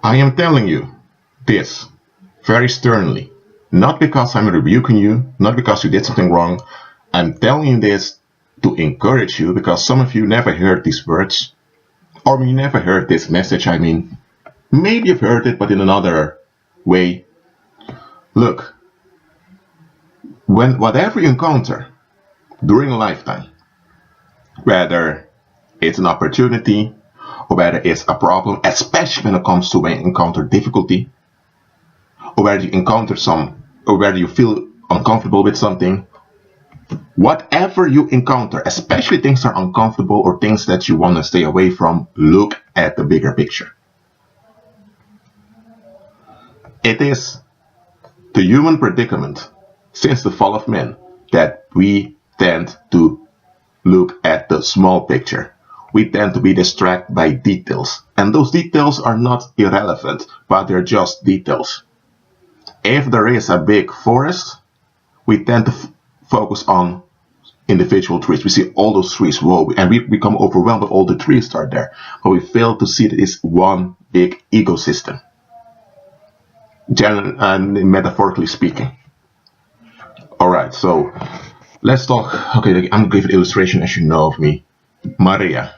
I am telling you this very sternly, not because I'm rebuking you, not because you did something wrong. I'm telling you this to encourage you because some of you never heard these words, or you never heard this message. I mean, maybe you've heard it, but in another way. Look, whatever you encounter during a lifetime, whether it's an opportunity or whether it's a problem, especially when it comes to when you encounter difficulty, or whether you encounter or whether you feel uncomfortable with something, whatever you encounter, especially things that are uncomfortable or things that you want to stay away from, look at the bigger picture. It is the human predicament since the fall of man that we tend to look at the small picture. We tend to be distracted by details, and those details are not irrelevant, but they're just details. If there is a big forest, we tend to focus on individual trees. We see all those trees, whoa, and we become overwhelmed with all the trees that are there, but we fail to see that it's one big ecosystem, metaphorically speaking. Alright, so let's talk. Okay, I'm going to give an illustration as you know of me. Maria.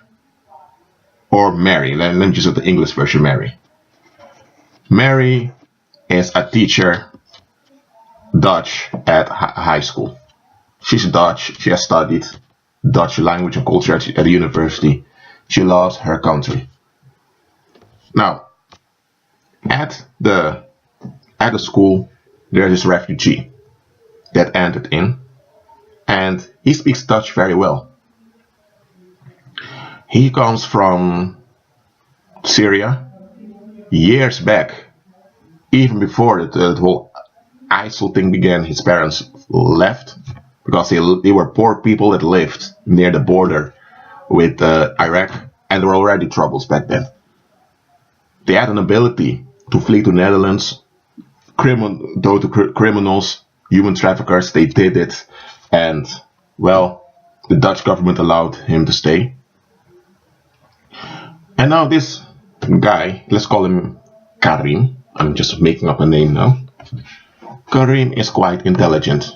Or Mary. Let me just use the English version, Mary. Mary is a teacher, Dutch, at high school. She's Dutch. She has studied Dutch language and culture at the university. She loves her country. Now, at the school, there's this refugee that entered in, and he speaks Dutch very well. He comes from Syria years back, even before the whole ISIL thing began. His parents left because they were poor people that lived near the border with Iraq, and there were already troubles back then. They had an ability to flee to Netherlands, go to criminals, human traffickers. They did it, and well, the Dutch government allowed him to stay. And now this guy, let's call him Karim. I'm just making up a name now. Karim is quite intelligent,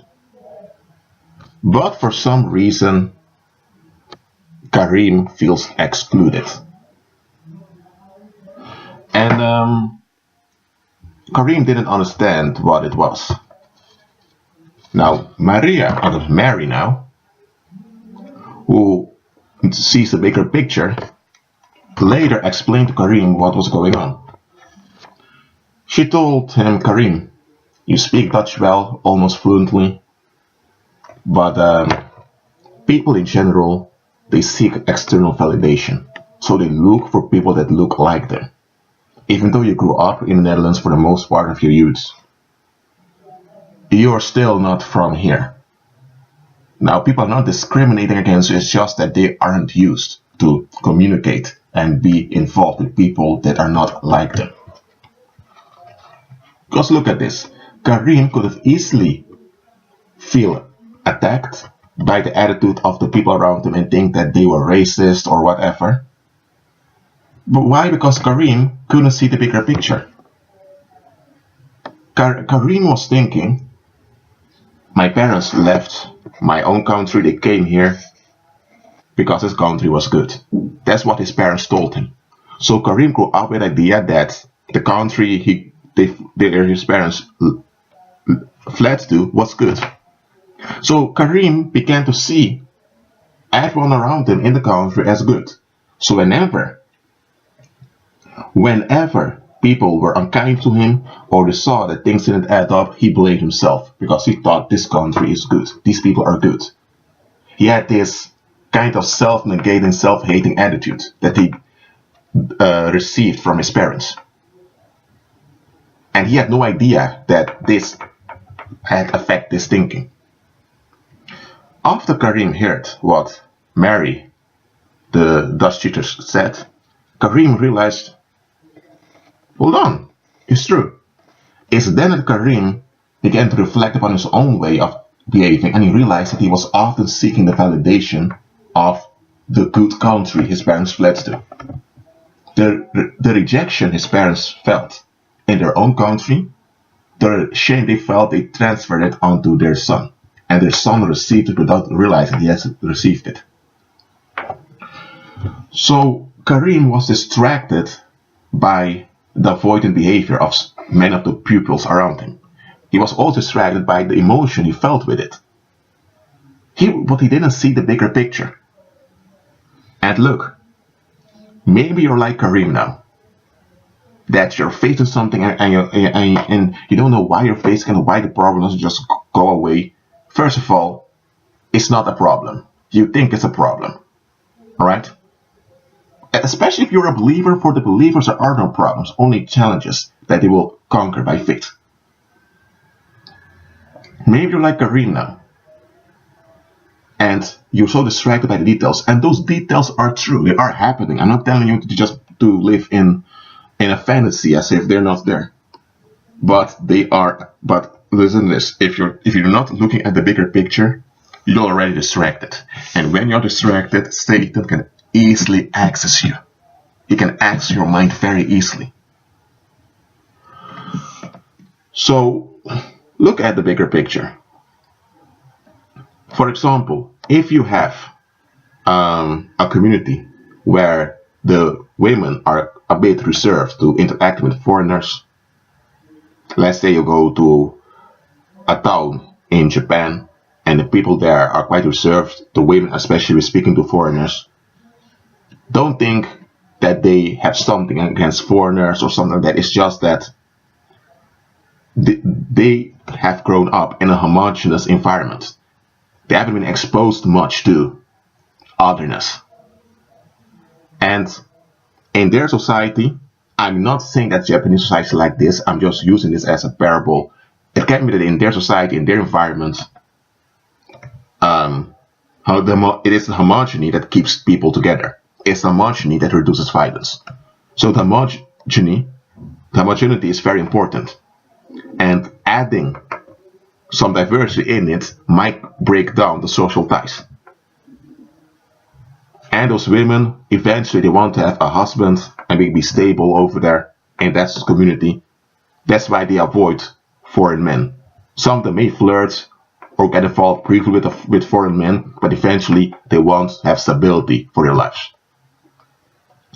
but for some reason Karim feels excluded. And Karim didn't understand what it was. Now Mary now, who sees the bigger picture, later explained to Karim what was going on. She told him, Karim, you speak Dutch well, almost fluently, but people in general, they seek external validation. So they look for people that look like them. Even though you grew up in the Netherlands for the most part of your youth, you are still not from here. Now, people are not discriminating against you, it's just that they aren't used to communicate and be involved with people that are not like them. Because look at this. Karim could have easily feel attacked by the attitude of the people around him and think that they were racist or whatever. But why? Because Karim couldn't see the bigger picture. Karim was thinking, my parents left my own country, they came here because his country was good. That's what his parents told him. So Karim grew up with the idea that the country his parents fled to was good. So Karim began to see everyone around him in the country as good. So whenever people were unkind to him or they saw that things didn't add up, he blamed himself because he thought this country is good. These people are good. He had this kind of self-negating, self-hating attitude that he received from his parents. And he had no idea that this had affected his thinking. After Karim heard what Mary, the Dutch teacher, said, Karim realized, hold on, it's true. It's then that Karim began to reflect upon his own way of behaving, and he realized that he was often seeking the validation of the good country his parents fled to. The rejection his parents felt in their own country, the shame they felt, they transferred it onto their son. And their son received it without realizing he has received it. So Karim was distracted by the avoidant behavior of many of the pupils around him. He was also distracted by the emotion he felt with it. But he didn't see the bigger picture. And look, maybe you're like Karim now. That you're facing something and you don't know why you're facing it and why the problem doesn't just go away. First of all, it's not a problem. You think it's a problem. Alright? Especially if you're a believer, for the believers there are no problems, only challenges that they will conquer by faith. Maybe you're like Karim now. And you're so distracted by the details. And those details are true. They are happening. I'm not telling you to live in a fantasy as if they're not there. But they are. But listen to this. If you're not looking at the bigger picture, you're already distracted. And when you're distracted, Satan can easily access you. He can access your mind very easily. So look at the bigger picture. For example, if you have a community where the women are a bit reserved to interact with foreigners, let's say you go to a town in Japan and the people there are quite reserved, the women especially speaking to foreigners, don't think that they have something against foreigners or something like that. It's just that they have grown up in a homogeneous environment. They haven't been exposed much to otherness. And in their society, I'm not saying that Japanese society is like this, I'm just using this as a parable. It can be that in their society, in their environment, it is the homogeny that keeps people together. It's the homogeny that reduces violence. So the homogeneity is very important. And adding some diversity in it might break down the social ties. And those women, eventually they want to have a husband and be stable over there in that community. That's why they avoid foreign men. Some of them may flirt or get involved briefly with foreign men, but eventually they want to have stability for their lives.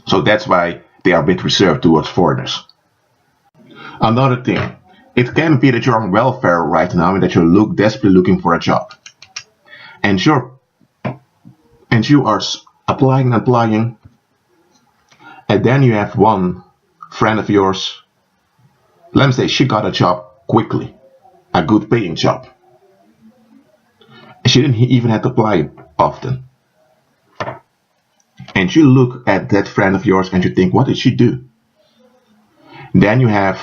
So that's why they are a bit reserved towards foreigners. Another thing, it can be that you're on welfare right now and that you're desperately looking for a job. And you are applying, and then you have one friend of yours, let me say she got a job quickly, a good paying job. She didn't even have to apply often. And you look at that friend of yours and you think, what did she do? Then you have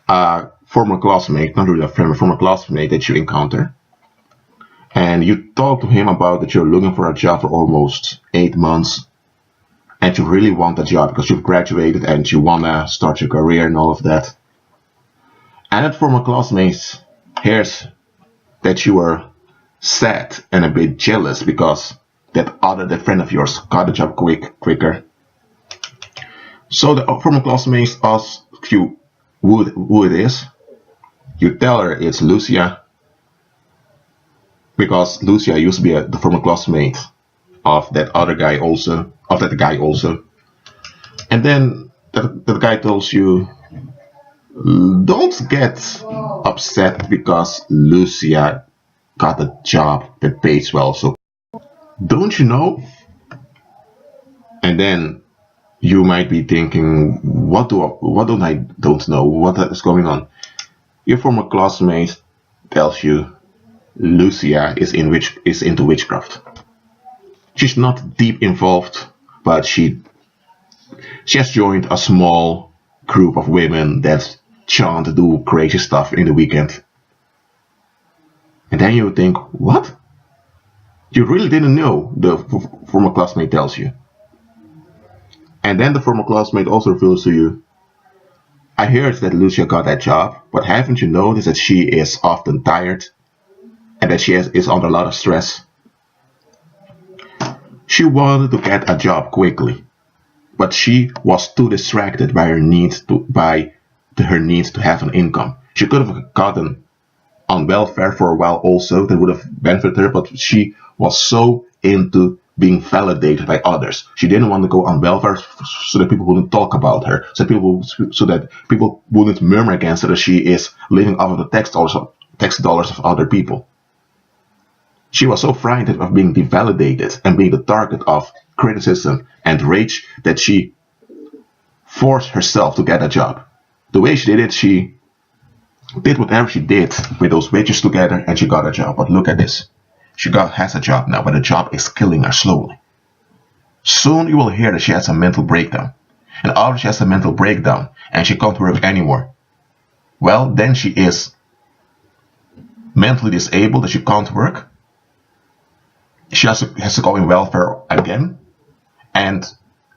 a former classmate, not really a friend, a former classmate that you encounter. And you talk to him about that you're looking for a job for almost 8 months. And you really want a job because you've graduated and you want to start your career and all of that. And that former classmate hears that you are sad and a bit jealous because that friend of yours got a job quicker. So the former classmate asks you who it is. You tell her it's Lucia, because Lucia used to be the former classmate of that guy also. And then the guy tells you, don't get upset because Lucia got a job that pays well. So don't you know? And then you might be thinking, what don't I don't know? What is going on? Your former classmate tells you Lucia is into witchcraft. She's not deep involved, but she has joined a small group of women that chant to do crazy stuff in the weekend. And then you think, what? You really didn't know, the former classmate tells you. And then the former classmate also reveals to you, I heard that Lucia got that job, but haven't you noticed that she is often tired and that she is under a lot of stress? She wanted to get a job quickly. but she was too distracted by her need to have an income. She could have gotten on welfare for a while also, that would have benefited her, but she was so into being validated by others. She didn't want to go on welfare so that people wouldn't talk about her, so that people wouldn't murmur against her that she is living off of the tax dollars of other people. She was so frightened of being devalidated and being the target of criticism and rage that she forced herself to get a job. The way she did it, she did whatever she did with those wages together, and she got a job. But look at this. She has a job now, but the job is killing her slowly. Soon you will hear that she has a mental breakdown. And after she has a mental breakdown and she can't work anymore, well, then she is mentally disabled, that she can't work. She has to go in welfare again. And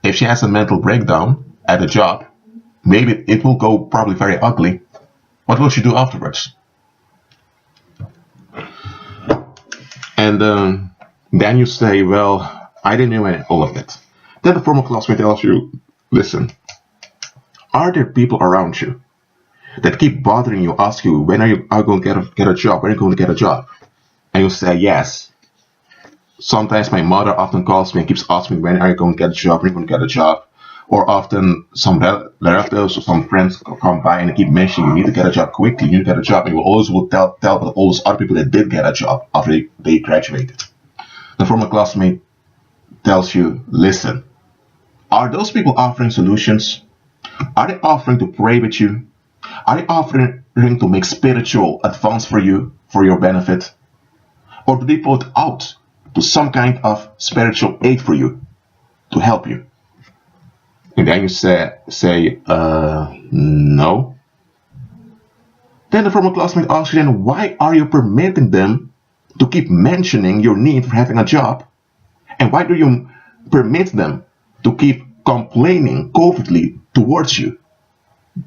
if she has a mental breakdown at a job, maybe it will go probably very ugly. What will she do afterwards? And then you say, well, I didn't know all of that. Then the former classmate tells you, listen, are there people around you that keep bothering you, ask you, when are you going to get a job? When are you going to get a job? And you say, yes. Sometimes my mother often calls me and keeps asking me, when are you going to get a job? When are you going to get a job? Or often some relatives or some friends come by and keep mentioning, you need to get a job quickly, you need to get a job. And you always will tell all those other people that did get a job after they graduated. The former classmate tells you, listen, are those people offering solutions? Are they offering to pray with you? Are they offering to make spiritual advance for you, for your benefit? Or do they put out to some kind of spiritual aid for you to help you? And then you say no. Then the former classmate asks you, then why are you permitting them to keep mentioning your need for having a job? And why do you permit them to keep complaining covertly towards you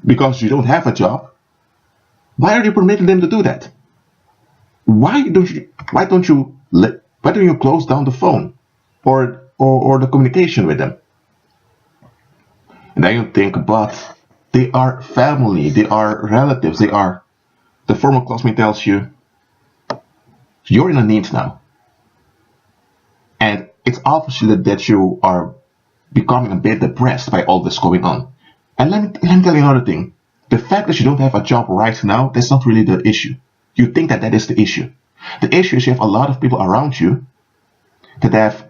because you don't have a job? Why are you permitting them to do that? Why don't you close down the phone or the communication with them? And then you think, but they are family, they are relatives, the former classmate tells you, you're in a need now. And it's obvious that you are becoming a bit depressed by all this going on. And let me tell you another thing. The fact that you don't have a job right now, that's not really the issue. You think that is the issue. The issue is you have a lot of people around you that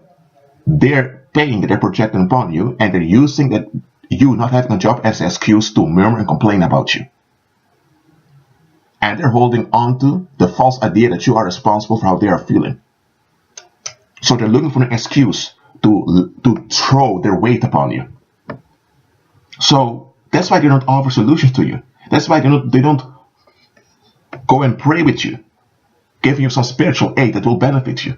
they're paying, that they're projecting upon you, and they're using that you not having a job as an excuse to murmur and complain about you. And they're holding on to the false idea that you are responsible for how they are feeling. So they're looking for an excuse to throw their weight upon you. So that's why they don't offer solutions to you. That's why they don't go and pray with you, giving you some spiritual aid that will benefit you.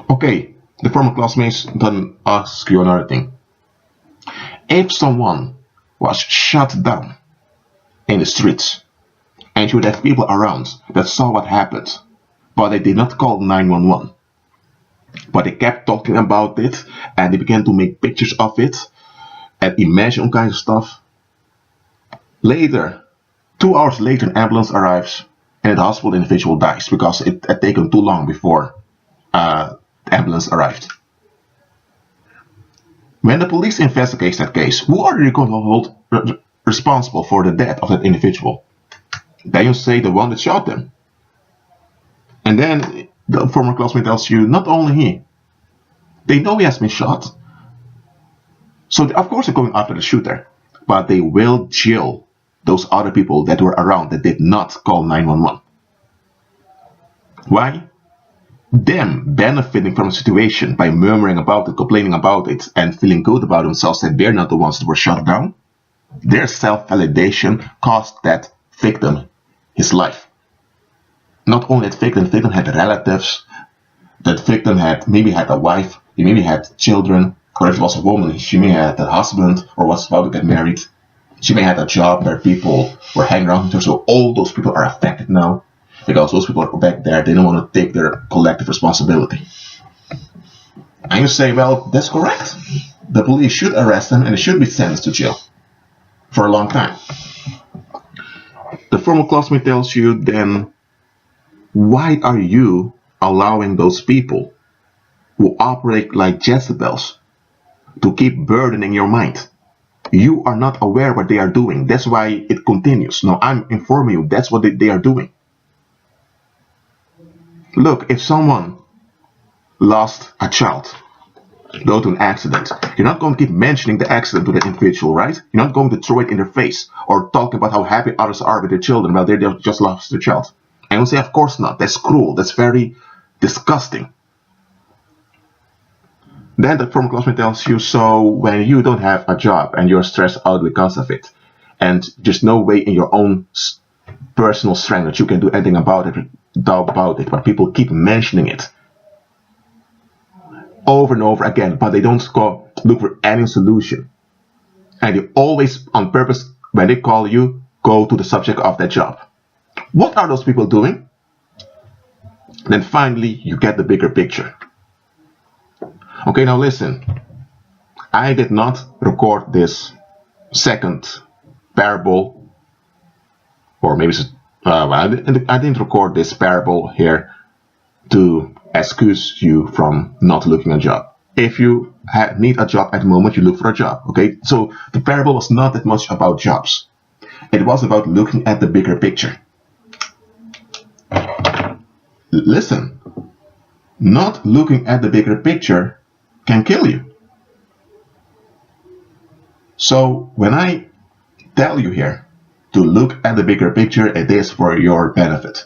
Okay, the former classmates then ask you another thing. If someone was shut down in the streets and you would have people around that saw what happened, but they did not call 911, but they kept talking about it and they began to make pictures of it and imagine all kinds of stuff. Later, 2 hours later, an ambulance arrives and the hospital individual dies because it had taken too long before the ambulance arrived. When the police investigates that case, who are you going to hold responsible for the death of that individual? Then you say the one that shot them. And then the former classmate tells you, not only he. They know he has been shot. So of course they're going after the shooter. But they will jail those other people that were around that did not call 911. Why? Them benefiting from the situation by murmuring about it, complaining about it, and feeling good about themselves that they're not the ones that were shot down. Their self-validation cost that victim his life. Not only that victim had relatives, that victim maybe had a wife, he maybe had children, or if it was a woman, she may have a husband or was about to get married. She may have a job where people were hanging around her, so all those people are affected now. Because those people are back there, they don't want to take their collective responsibility. And you say, well, that's correct. The police should arrest them and they should be sentenced to jail for a long time. The formal classmate tells you then, why are you allowing those people who operate like Jezebels to keep burdening your mind? You are not aware what they are doing. That's why it continues. Now I'm informing you that's what they are doing. Look, if someone lost a child due to an accident, you're not going to keep mentioning the accident to that individual, right? You're not going to throw it in their face or talk about how happy others are with their children while they just lost their child. And you'll say, of course not. That's cruel. That's very disgusting. Then the former classmate tells you, so when you don't have a job and you're stressed out because of it, and there's no way in your own personal strength that you can do anything about it, but people keep mentioning it over and over again, but they don't go look for any solution. And you always, on purpose, when they call you, go to the subject of that job. What are those people doing? Then finally, you get the bigger picture. Okay, now listen. I did not record this second parable, or maybe I didn't record this parable here to excuse you from not looking a job. If you need a job at the moment, you look for a job. Okay, so the parable was not that much about jobs. It was about looking at the bigger picture. Listen, not looking at the bigger picture can kill you. So when I tell you here to look at the bigger picture, it is for your benefit.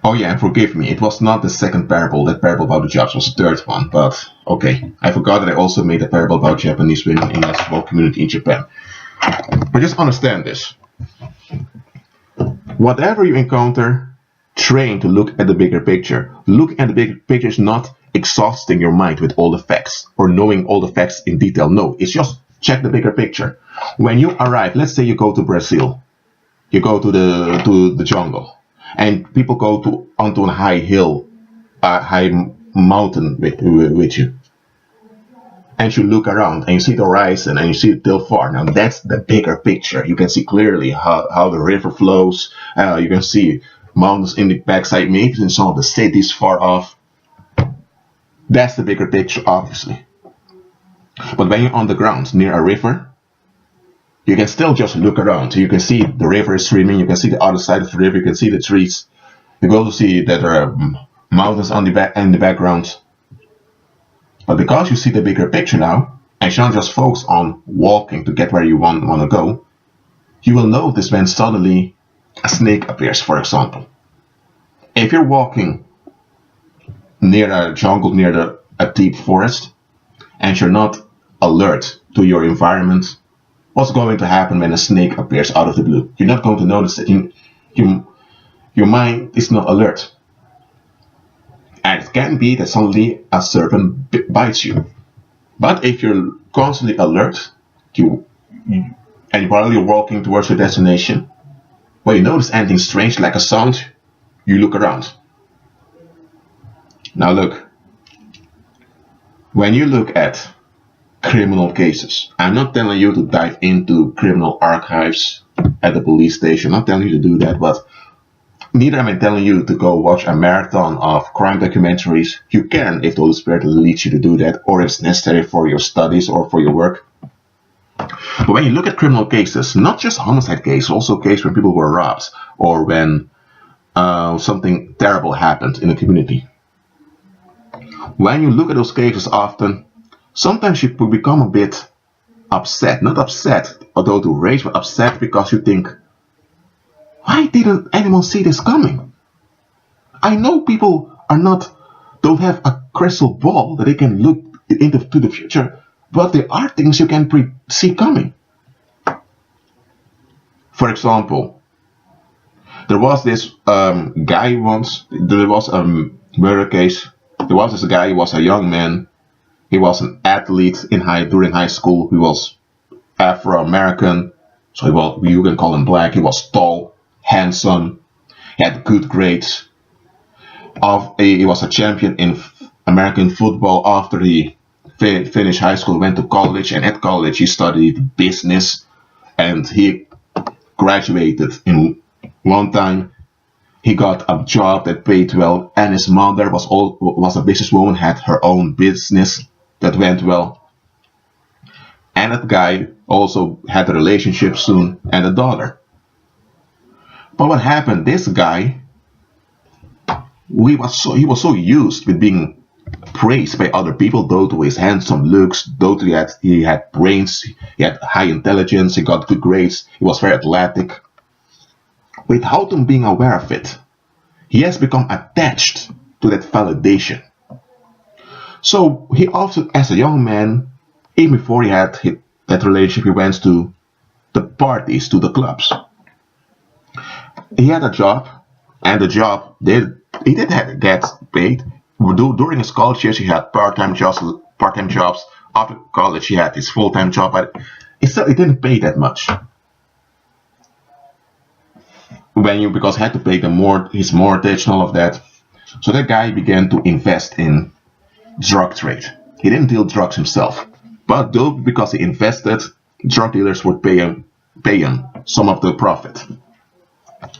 Oh yeah, and forgive me, it was not the second parable. That parable about the jobs was the third one, but okay. I forgot that I also made a parable about Japanese women in the small community in Japan. But just understand this. Whatever you encounter, train to look at the bigger picture. Looking at the bigger picture is not exhausting your mind with all the facts or knowing all the facts in detail. No, it's just check the bigger picture. When you arrive, let's say you go to Brazil, you go to the jungle, and people go onto a high hill, a high mountain with you, and you look around and you see the horizon and you see it till far. Now that's the bigger picture. You can see clearly how the river flows. You can see mountains in the backside, maybe in some of the cities far off. That's the bigger picture, obviously. But when you're on the ground near a river, you can still just look around. You can see the river is streaming. You can see the other side of the river. You can see the trees. You can also see that there are mountains in the background. But because you see the bigger picture now, and you don't just focus on walking to get where you want to go, you will notice when suddenly a snake appears, for example. If you're walking near a jungle, near a deep forest, and you're not alert to your environment, what's going to happen when a snake appears out of the blue? You're not going to notice it. Your mind is not alert. And it can be that suddenly a serpent bites you. But if you're constantly alert, and while you're walking towards your destination, when you notice anything strange like a sound, you look around. Now look, when you look at criminal cases, I'm not telling you to dive into criminal archives at the police station. I'm not telling you to do that, but neither am I telling you to go watch a marathon of crime documentaries. You can if the Holy Spirit leads you to do that, or if it's necessary for your studies or for your work. But when you look at criminal cases, not just homicide cases, also cases when people were robbed or when something terrible happened in the community. When you look at those cases often, sometimes you become a bit upset. Not upset, although to rage, but upset because you think, why didn't anyone see this coming? I know people don't have a crystal ball that they can look into the future, but there are things you can see coming. For example, there was this guy once, there was a murder case. There was this guy, he was a young man. He was an athlete during high school. He was Afro-American, so you can call him black. He was tall, handsome, he had good grades. He was a champion in American football after he finished high school, went to college, and at college he studied business, and he graduated in one time. He got a job that paid well, and his mother was a businesswoman, had her own business that went well. And that guy also had a relationship soon and a daughter. But what happened? This guy, he was so used with being praised by other people, though to his handsome looks, though he had brains, he had high intelligence, he got good grades, he was very athletic. Without him being aware of it, he has become attached to that validation. So he also, as a young man, even before he had that relationship, he went to the parties, to the clubs. He had a job, and the job he did get paid. During his college years, he had part-time jobs. After college, he had his full-time job, but it didn't pay that much. Because he had to pay his mortgage and all of that. So that guy began to invest in drug trade. He didn't deal drugs himself, but though because he invested, drug dealers would pay him some of the profit.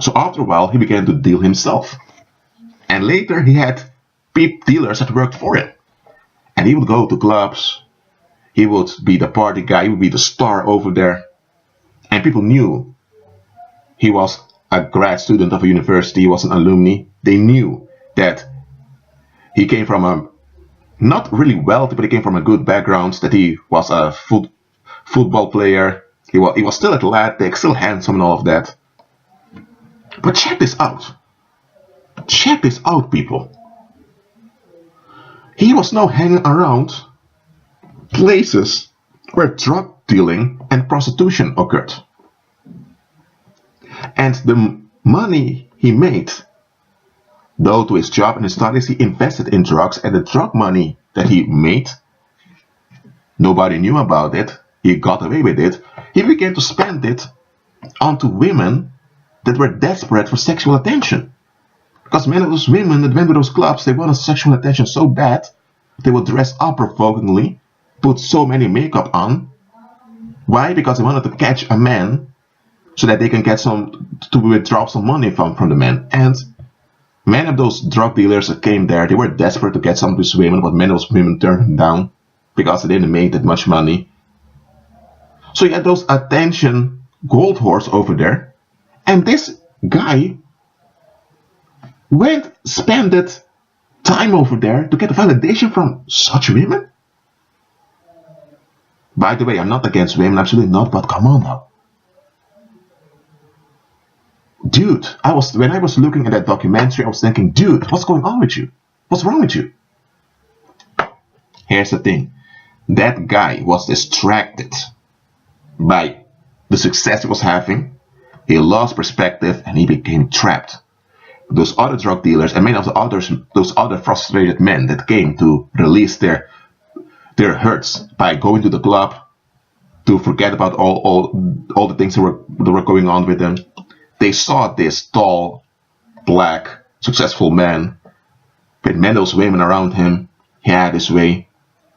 So after a while, he began to deal himself, and later he had dealers that worked for him, and he would go to clubs. He would be the party guy. He would be the star over there, and people knew he was a grad student of a university. He was an alumni. They knew that he came from a not really wealthy, but he came from a good background. That he was a football player. He was still athletic, still handsome, and all of that. But check this out. Check this out, people. He was now hanging around places where drug dealing and prostitution occurred. And the money he made, though to his job and his studies, he invested in drugs, and the drug money that he made, nobody knew about it. He got away with it. He began to spend it onto women that were desperate for sexual attention. Because many of those women that went to those clubs, they wanted sexual attention so bad, they would dress up provokingly, put so many makeup on. Why? Because they wanted to catch a man so that they can get to withdraw some money from the man. And many of those drug dealers that came there, they were desperate to get some of these women, but many of those women turned them down because they didn't make that much money. So you had those attention gold whores over there, and this guy spent time over there to get validation from such women. By the way, I'm not against women, absolutely not, but come on now. Dude, when I was looking at that documentary, I was thinking, dude, what's going on with you? What's wrong with you? Here's the thing. That guy was distracted by the success he was having. He lost perspective and he became trapped. Those other drug dealers and many of those other frustrated men that came to release their hurts by going to the club to forget about all the things that were going on with them. They saw this tall, black, successful man with many of those women around him. He had his way.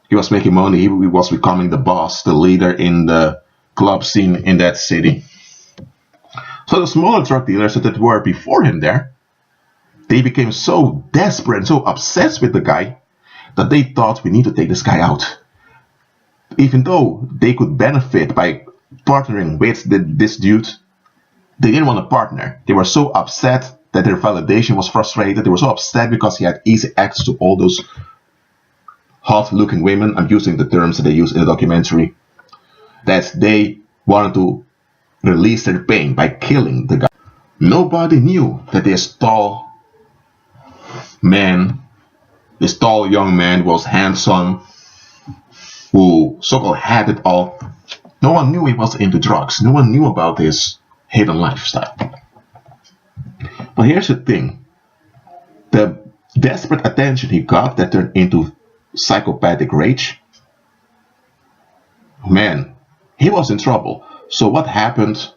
He was making money. He was becoming the boss, the leader in the club scene in that city. So the smaller drug dealers that were before him there, they became so desperate and so obsessed with the guy that they thought, we need to take this guy out. Even though they could benefit by partnering with this dude, they didn't want to partner. They were so upset that their validation was frustrated. They were so upset because he had easy access to all those hot-looking women. I'm using the terms that they use in the documentary. That they wanted to release their pain by killing the guy. Nobody knew that this tall young man was handsome, who so-called had it all. No one knew he was into drugs. No one knew about his hidden lifestyle. But here's the thing. The desperate attention he got that turned into psychopathic rage, man, he was in trouble. So what happened?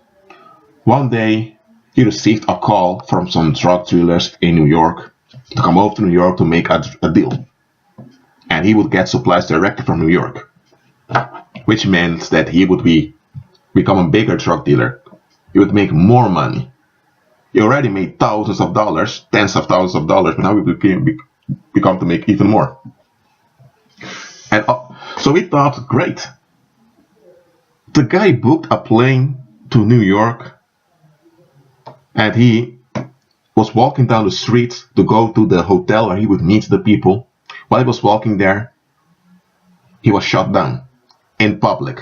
One day, he received a call from some drug dealers in New York to come over to New York to make a deal. and he would get supplies directly from New York, which meant that he would become a bigger drug dealer. He would make more money. He already made thousands of dollars, tens of thousands of dollars, but now he would become to make even more. And so we thought, great. The guy booked a plane to New York, and he was walking down the street to go to the hotel where he would meet the people. While he was walking there, he was shot down in public.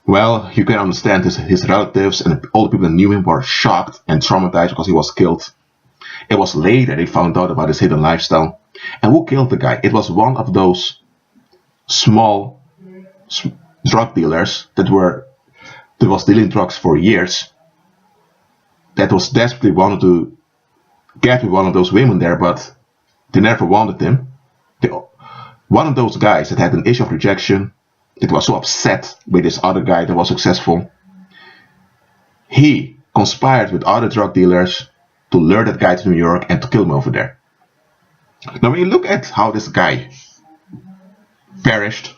Well, you can understand his relatives and all the people that knew him were shocked and traumatized because he was killed. It was later they found out about his hidden lifestyle. And who killed the guy? It was one of those small drug dealers that was dealing drugs for years, that was desperately wanted to get with one of those women there, but they never wanted him. One of those guys that had an issue of rejection, that was so upset with this other guy that was successful, he conspired with other drug dealers to lure that guy to New York and to kill him over there. Now when you look at how this guy perished,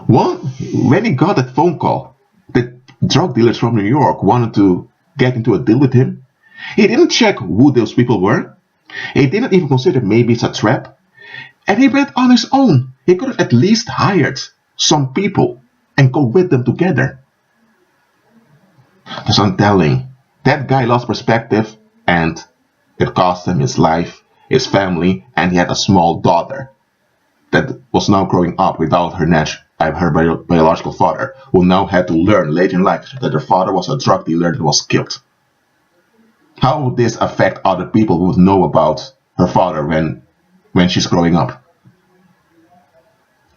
when he got that phone call, the drug dealers from New York wanted to get into a deal with him, he didn't check who those people were. He didn't even consider maybe it's a trap. And he went on his own. He could have at least hired some people and go with them together. Because I'm telling, that guy lost perspective, and it cost him his life, his family, and he had a small daughter that was now growing up without her biological father, who now had to learn later in life that her father was a drug dealer that was killed. How would this affect other people who would know about her father when she's growing up?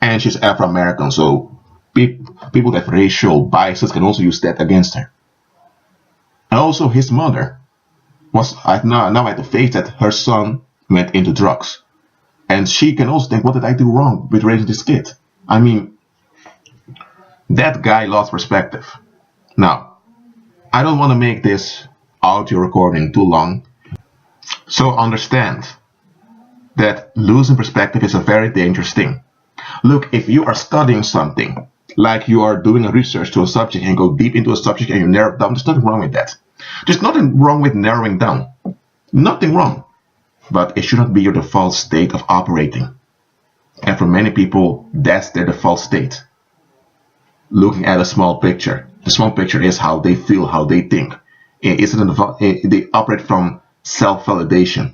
And she's Afro-American, so people that have racial biases can also use that against her. And also his mother now had to face that her son went into drugs. And she can also think, what did I do wrong with raising this kid? I mean, that guy lost perspective. Now, I don't want to make this audio recording too long. So understand that losing perspective is a very dangerous thing. Look, if you are studying something, like you are doing a research to a subject and go deep into a subject and you narrow it down, there's nothing wrong with that. There's nothing wrong with narrowing down. Nothing wrong. But it should not be your default state of operating. And for many people, that's their default state. Looking at a small picture. The small picture is how they feel, how they think. They operate from self-validation.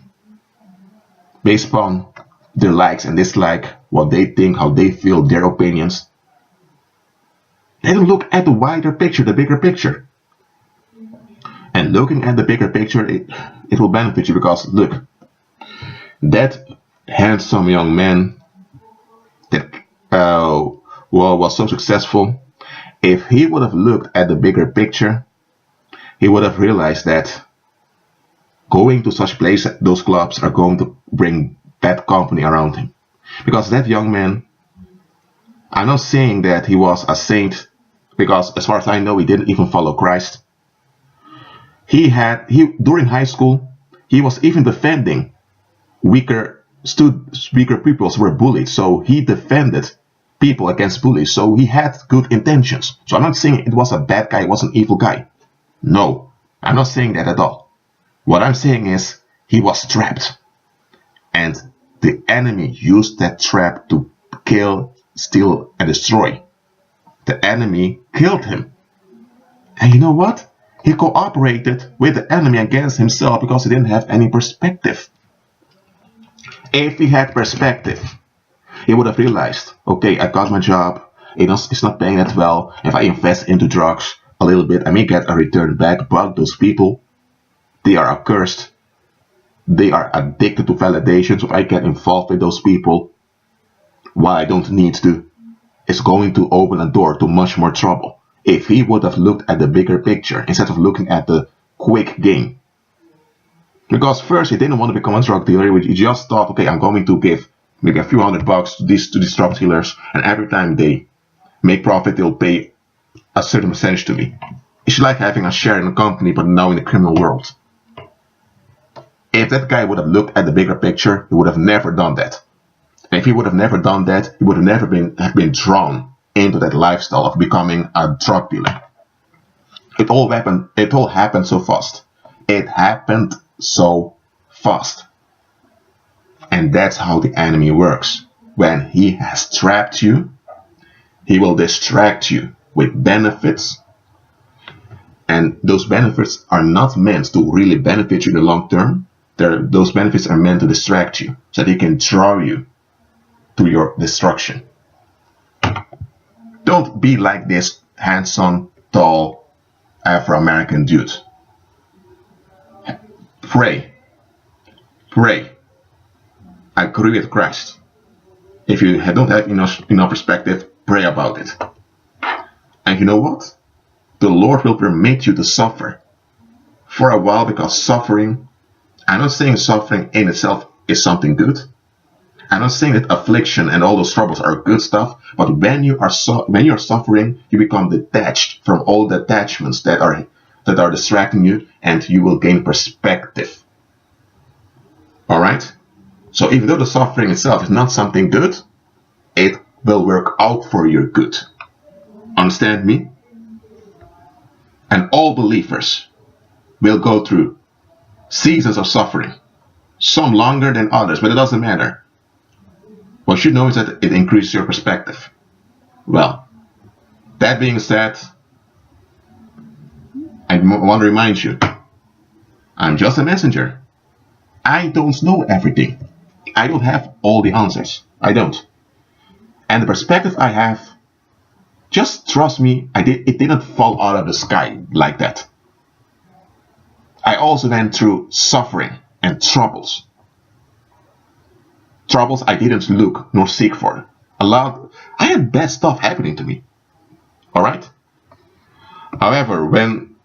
Based upon their likes and dislikes, what they think, how they feel, their opinions. They don't look at the wider picture, the bigger picture. And looking at the bigger picture, it will benefit you because, look, that handsome young man that was so successful, if he would have looked at the bigger picture, he would have realized that going to such places, those clubs are going to bring bad company around him. Because that young man, I'm not saying that he was a saint, because as far as I know, he didn't even follow Christ. During high school, he was even defending weaker people who were bullied. So he defended people against bullies. So he had good intentions. So I'm not saying it was a bad guy, it was an evil guy. No, I'm not saying that at all. What I'm saying is he was trapped. And the enemy used that trap to kill, steal, and destroy. The enemy killed him. And you know what? He cooperated with the enemy against himself because he didn't have any perspective. If he had perspective, he would have realized, okay, I got my job, it's not paying that well. If I invest into drugs a little bit, I may get a return back, but those people, they are accursed. They are addicted to validation, so if I get involved with those people, while I don't need to, it's going to open a door to much more trouble. If he would have looked at the bigger picture instead of looking at the quick gain. Because first he didn't want to become a drug dealer, he just thought, okay, I'm going to give maybe a few $100 to these drug dealers, and every time they make profit, they'll pay a certain percentage to me. It's like having a share in a company, but now in the criminal world. If that guy would have looked at the bigger picture, he would have never done that. And if he would have never done that, he would have never been drawn into that lifestyle of becoming a drug dealer. It all happened so fast. It happened so fast. And that's how the enemy works. When he has trapped you, he will distract you with benefits. And those benefits are not meant to really benefit you in the long term. Those benefits are meant to distract you so that he can draw you to your destruction. Don't be like this handsome, tall, Afro-American dude. Pray. Pray. Agree with Christ. If you don't have enough perspective, pray about it. And you know what? The Lord will permit you to suffer for a while, because suffering, I'm not saying suffering in itself is something good. I'm not saying that affliction and all those troubles are good stuff, but when you are suffering, you become detached from all the attachments that are distracting you, and you will gain perspective. All right? So even though the suffering itself is not something good, it will work out for your good. Understand me? And all believers will go through seasons of suffering, some longer than others, but it doesn't matter. What you know is that it increases your perspective. Well, that being said, I want to remind you, I'm just a messenger. I don't know everything. I don't have all the answers. I don't. And the perspective I have, just trust me, it didn't fall out of the sky like that. I also went through suffering and troubles. Troubles I didn't look nor seek for. I had bad stuff happening to me. Alright? However, when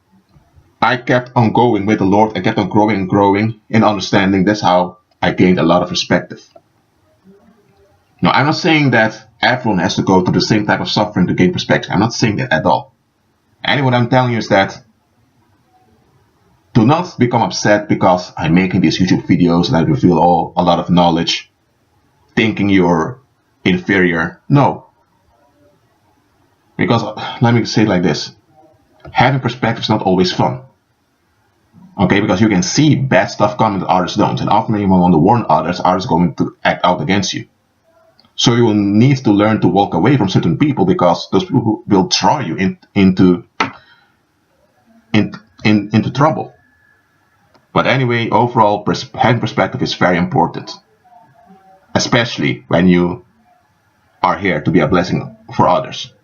I kept on going with the Lord, I kept on growing and growing in understanding, that's how I gained a lot of perspective. Now, I'm not saying that everyone has to go through the same type of suffering to gain perspective. I'm not saying that at all. And what I'm telling you is that do not become upset because I'm making these YouTube videos and I reveal a lot of knowledge, thinking you're inferior. No. Because, let me say it like this. Having perspective is not always fun. Okay, because you can see bad stuff coming that others don't. And often when you want to warn others, others are going to act out against you. So you will need to learn to walk away from certain people, because those people will draw you into trouble. But anyway, overall, having perspective is very important. Especially when you are here to be a blessing for others.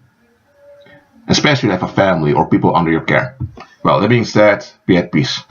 Especially if you have a family or people under your care. Well, that being said, be at peace.